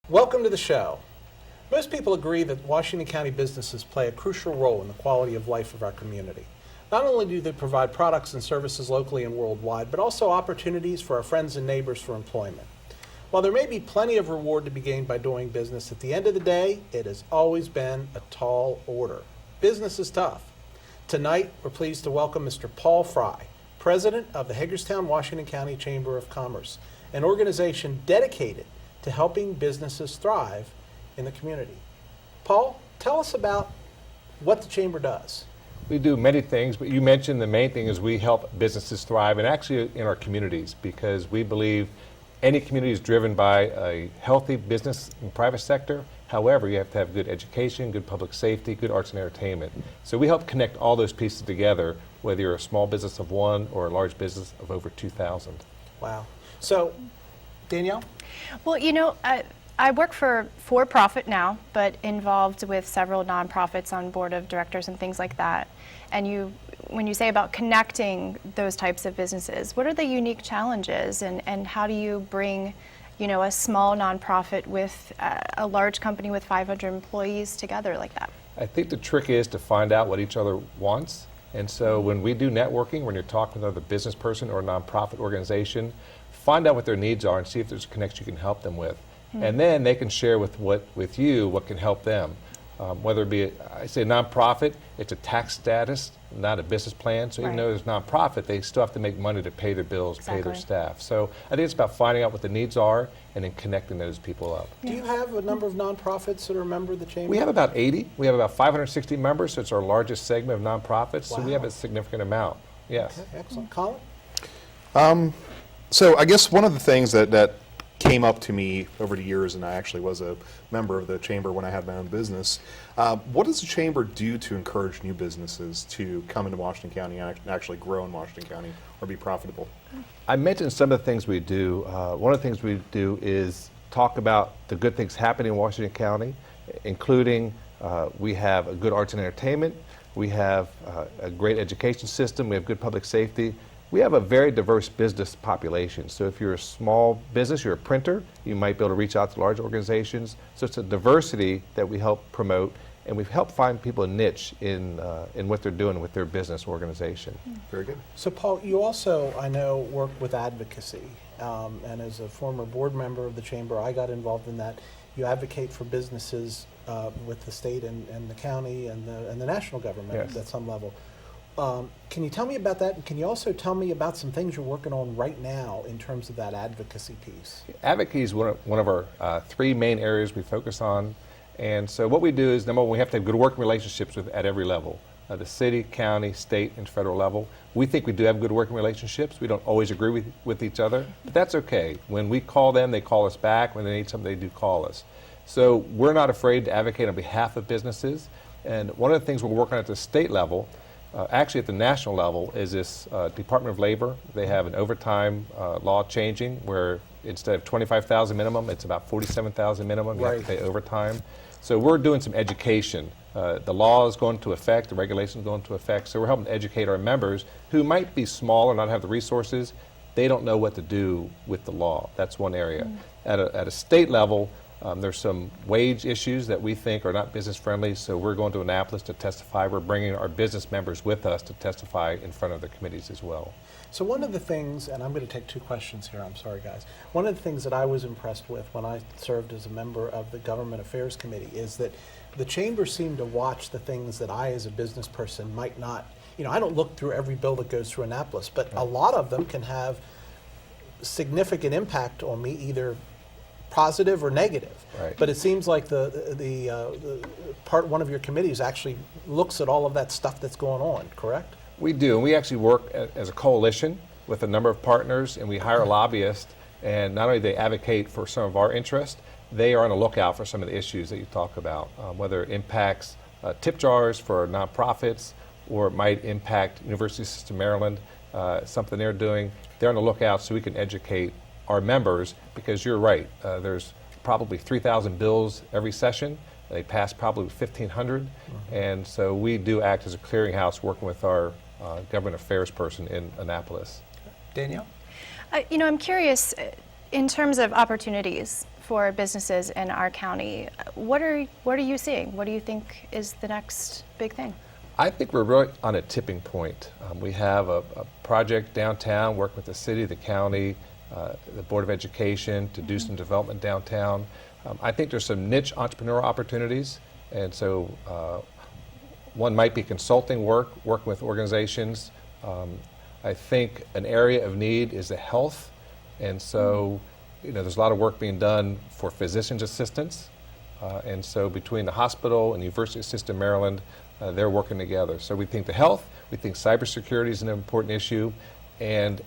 Welcome to the show. Most people agree that Washington County businesses play a crucial role in the quality of life of our community. Not only do they provide products and services locally and worldwide, but also opportunities for our friends and neighbors for employment. While there may be plenty of reward to be gained by doing business, at the end of the day, it has always been a tall order. Business is tough. Tonight, we're pleased to welcome Mr. Paul Frey, President of the Hagerstown, Washington County Chamber of Commerce, an organization dedicated to helping businesses thrive in the community. Paul, tell us about what the Chamber does. We do many things, but you mentioned the main thing is we help businesses thrive, and actually in our communities, because we believe any community is driven by a healthy business and private sector. However, you have to have good education, good public safety, good arts and entertainment. So we help connect all those pieces together, whether you're a small business of one or a large business of over 2,000. Wow. So, Danielle? Well, you know, I work for profit now, but involved with several nonprofits on board of directors and things like that. And when you say about connecting those types of businesses, what are the unique challenges, and how do you bring, you know, a small nonprofit with a large company with 500 employees together like that? I think the trick is to find out what each other wants. And so when we do networking, when you're talking with another business person or a nonprofit organization, find out what their needs are and see if there's a connection you can help them with. And then they can share with you what can help them. Whether it be, I say nonprofit, it's a tax status, not a business plan. So even though there's nonprofit, they still have to make money to pay their bills, pay their staff. So I think it's about finding out what the needs are and then connecting those people up. Do you have a number of nonprofits that are a member of the Chamber? We have about 80. We have about 560 members, so it's our largest segment of nonprofits. Wow. So we have a significant amount. Yes. Okay, excellent. Colin? So I guess one of the things that came up to me over the years, and I actually was a member of the Chamber when I had my own business, what does the Chamber do to encourage new businesses to come into Washington County and actually grow in Washington County or be profitable? I mentioned some of the things we do. One of the things we do is talk about the good things happening in Washington County, including we have a good arts and entertainment, we have a great education system, we have good public safety. We have a very diverse business population. So if you're a small business, you're a printer, you might be able to reach out to large organizations. So it's a diversity that we help promote, and we've helped find people a niche in what they're doing with their business organization. Very good. So, Paul, you also, I know, work with advocacy. And as a former board member of the Chamber, I got involved in that. You advocate for businesses with the state and the county and the national government at some level. Can you tell me about that? And can you also tell me about some things you're working on right now in terms of that advocacy piece? Advocacy is one of our three main areas we focus on. And so what we do is, number one, we have to have good working relationships at every level, the city, county, state, and federal level. We think we do have good working relationships. We don't always agree with each other, but that's okay. When we call them, they call us back. When they need something, they do call us. So we're not afraid to advocate on behalf of businesses. And one of the things we're working on at the state level, actually at the national level, is this Department of Labor. They have an overtime law changing where instead of $25,000 minimum, it's about $47,000 minimum. You have to pay overtime. So we're doing some education. The law is going to effect, the regulations are going to effect, so we're helping to educate our members who might be small or not have the resources. They don't know what to do with the law. That's one area. At a state level, there's some wage issues that we think are not business friendly, so we're going to Annapolis to testify. We're bringing our business members with us to testify in front of the committees as well. So one of the things, and I'm going to take two questions here, I'm sorry guys. One of the things that I was impressed with when I served as a member of the Government Affairs Committee is that the Chamber seemed to watch the things that I as a business person might not, you know, I don't look through every bill that goes through Annapolis, but a lot of them can have significant impact on me, either positive or negative. Right. But it seems like the part one of your committees actually looks at all of that stuff that's going on, correct? We do, and we actually work as a coalition with a number of partners, and we hire lobbyists, and not only do they advocate for some of our interests, they are on the lookout for some of the issues that you talk about, whether it impacts tip jars for nonprofits or it might impact University System Maryland, something they're doing. They're on the lookout so we can educate our members, because you're right, there's probably 3,000 bills every session. They pass probably 1,500, and so we do act as a clearinghouse working with our government affairs person in Annapolis. Danielle? You know, I'm curious, in terms of opportunities for businesses in our county. What are you seeing? What do you think is the next big thing? I think we're really on a tipping point. We have a project downtown, working with the city, the county, the Board of Education to do some development downtown. I think there's some niche entrepreneurial opportunities, and so one might be consulting work, working with organizations. I think an area of need is the health, and so there's a lot of work being done for physician's assistants, and so between the hospital and the University System Maryland, they're working together. So we think the health, we think cybersecurity is an important issue, and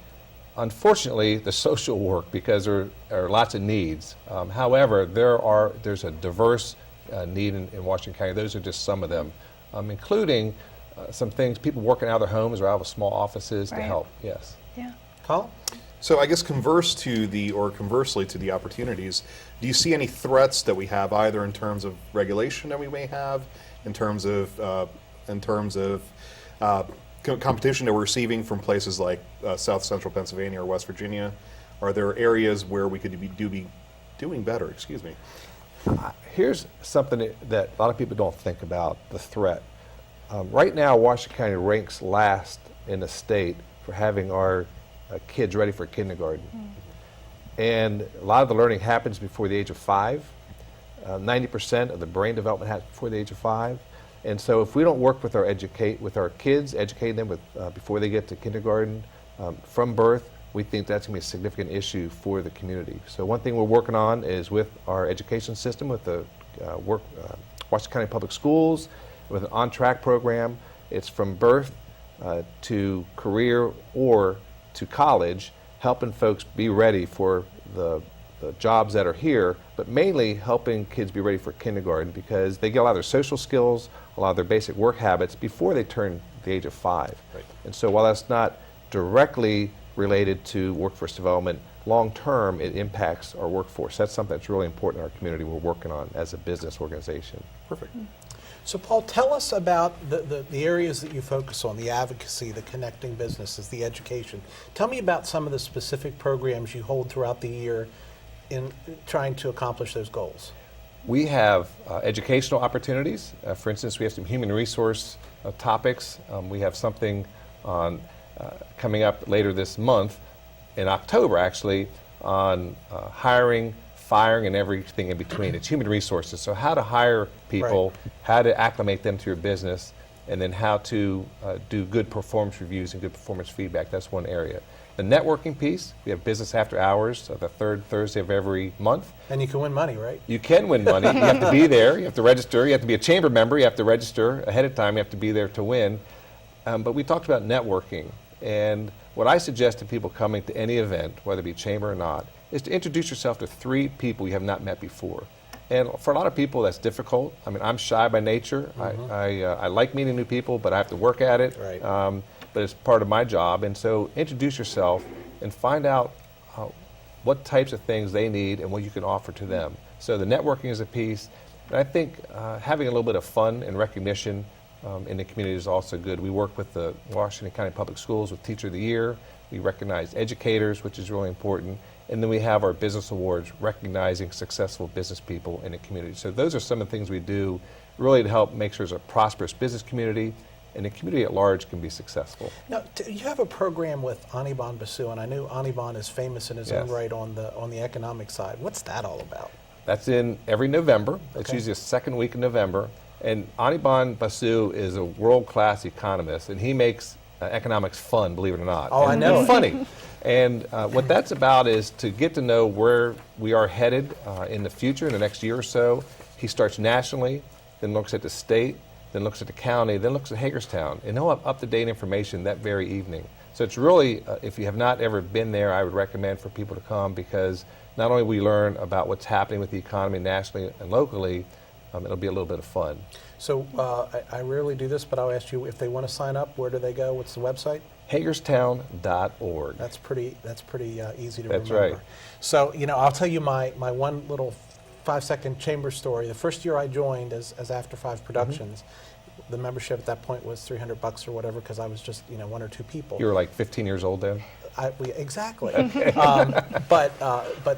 unfortunately the social work, because there are lots of needs. However, there's a diverse need in Washington County. Those are just some of them, including some things, people working out of their homes or out of small offices to help. Yes. Yeah. Colin? So I guess conversely to the opportunities, do you see any threats that we have, either in terms of regulation that we may have, in terms of competition that we're receiving from places like South Central Pennsylvania or West Virginia? Are there areas where we could be doing better? Excuse me. Here's something that a lot of people don't think about: the threat. Right now, Washington County ranks last in the state for having our kids ready for kindergarten. And a lot of the learning happens before the age of 5. 90% of the brain development happens before the age of 5. And so if we don't work with our kids, educate them before they get to kindergarten, from birth, we think that's going to be a significant issue for the community. So one thing we're working on is with our education system, with the Washington County Public Schools, with an on-track program. It's from birth to career or to college, helping folks be ready for the jobs that are here, but mainly helping kids be ready for kindergarten, because they get a lot of their social skills, a lot of their basic work habits before they turn the age of 5. Right. And so while that's not directly related to workforce development, long term it impacts our workforce. That's something that's really important in our community we're working on as a business organization. Perfect. So Paul, tell us about the areas that you focus on, the advocacy, the connecting businesses, the education. Tell me about some of the specific programs you hold throughout the year in trying to accomplish those goals. We have educational opportunities. For instance, we have some human resource topics. We have something on coming up later this month, in October actually, on hiring, firing, and everything in between. It's human resources. So how to hire people, how to acclimate them to your business, and then how to do good performance reviews and good performance feedback. That's one area. The networking piece, we have business after hours, the third Thursday of every month. And you can win money, right? You can win money. You have to be there. You have to register. You have to be a chamber member. You have to register ahead of time. You have to be there to win. But we talked about networking. And what I suggest to people coming to any event, whether it be chamber or not, is to introduce yourself to 3 people you have not met before. And for a lot of people, that's difficult. I mean, I'm shy by nature. I like meeting new people, but I have to work at it. Right. But it's part of my job. And so introduce yourself and find out what types of things they need and what you can offer to them. So the networking is a piece. And I think having a little bit of fun and recognition in the community is also good. We work with the Washington County Public Schools with Teacher of the Year. We recognize educators, which is really important. And then we have our business awards recognizing successful business people in the community. So those are some of the things we do really to help make sure there's a prosperous business community and the community at large can be successful. Now, you have a program with Anirban Basu, and I know Anirban is famous in his own right on the economic side. What's that all about? That's in every November. It's Okay. usually the second week in November. And Anirban Basu is a world-class economist, and he makes economics fun, believe it or not. Oh, I and know. funny. And what that's about is to get to know where we are headed in the future, in the next year or so. He starts nationally, then looks at the state, then looks at the county, then looks at Hagerstown, and he'll have up-to-date information that very evening. So it's really, if you have not ever been there, I would recommend for people to come, because not only we learn about what's happening with the economy nationally and locally, it'll be a little bit of fun. So I rarely do this, but I'll ask you, if they want to sign up, where do they go? What's the website? Hagerstown.org. That's pretty easy to That's remember. right. So, I'll tell you my one little 5-second chamber story. The first year I joined as After 5 Productions, the membership at that point was $300 or whatever, because I was just 1 or 2 people. You were like 15 years old then? Exactly. But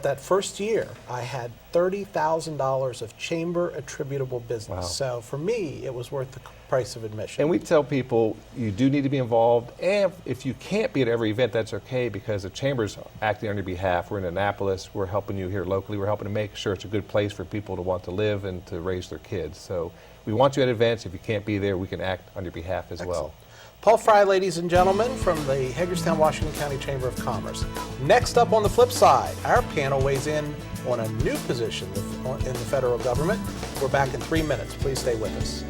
that first year, I had $30,000 of chamber attributable business. Wow. So for me, it was worth the price of admission. And we tell people you do need to be involved, and if you can't be at every event, that's okay, because the Chamber's acting on your behalf. We're in Annapolis, we're helping you here locally, we're helping to make sure it's a good place for people to want to live and to raise their kids. So we want you at events. If you can't be there, we can act on your behalf as well. Paul Frey, ladies and gentlemen, from the Hagerstown, Washington County Chamber of Commerce. Next up on the flip side, our panel weighs in on a new position in the federal government. We're back in 3 minutes. Please stay with us.